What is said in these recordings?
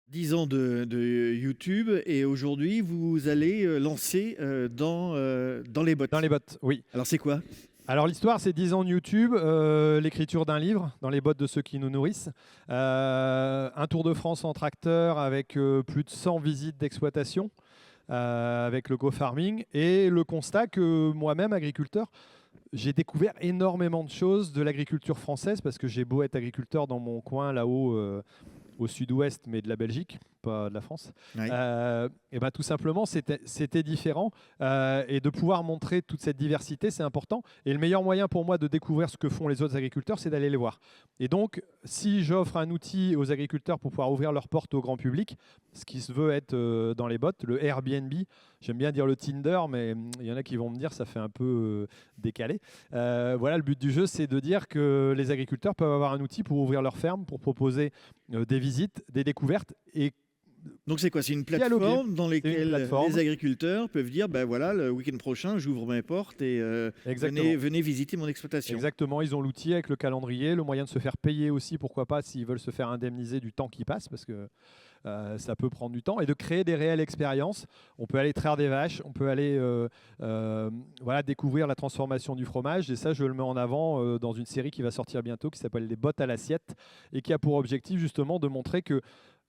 10 ans de YouTube et aujourd'hui, vous allez lancer dans les Dans bottes. les bottes, oui. Alors, c'est quoi? Alors l'histoire, c'est 10 ans de YouTube, l'écriture d'un livre, dans les bottes de ceux qui nous nourrissent, un tour de France en tracteur avec plus de 100 visites d'exploitation, avec le co-farming, et le constat que moi-même, agriculteur, j'ai découvert énormément de choses de l'agriculture française, parce que j'ai beau être agriculteur dans mon coin là-haut, au sud-ouest, mais de la Belgique, pas de la France. Oui. Et ben, tout simplement, c'était différent. Et de pouvoir montrer toute cette diversité, c'est important. Et le meilleur moyen pour moi de découvrir ce que font les autres agriculteurs, c'est d'aller les voir. Et donc, si j'offre un outil aux agriculteurs pour pouvoir ouvrir leurs portes au grand public, ce qui se veut être dans les bottes, le Airbnb, j'aime bien dire le Tinder, mais il y en a qui vont me dire ça fait un peu décalé. Voilà, le but du jeu, c'est de dire que les agriculteurs peuvent avoir un outil pour ouvrir leur ferme, pour proposer des visites, des découvertes et Donc, c'est quoi? C'est une dialoguer. plateforme dans C'est une laquelle plateforme. les agriculteurs peuvent dire, ben voilà, le week-end prochain, j'ouvre mes portes et Exactement. venez visiter mon exploitation. Exactement, ils ont l'outil avec le calendrier, le moyen de se faire payer aussi, pourquoi pas, s'ils veulent se faire indemniser du temps qui passe, parce que ça peut prendre du temps, et de créer des réelles expériences. On peut aller traire des vaches, on peut aller voilà, découvrir la transformation du fromage, et ça, je le mets en avant dans une série qui va sortir bientôt, qui s'appelle Les bottes à l'assiette, et qui a pour objectif justement de montrer que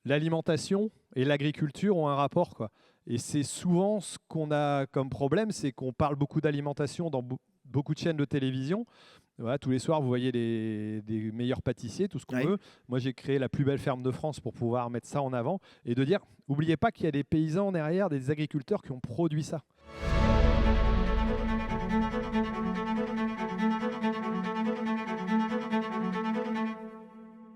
l'alimentation et l'agriculture ont un rapport, quoi. Et c'est souvent ce qu'on a comme problème, c'est qu'on parle beaucoup d'alimentation dans beaucoup de chaînes de télévision. Voilà, tous les soirs, vous voyez des meilleurs pâtissiers, tout ce qu'on Oui. veut. Moi, j'ai créé la plus belle ferme de France pour pouvoir mettre ça en avant et de dire, n'oubliez pas qu'il y a des paysans derrière, des agriculteurs qui ont produit ça.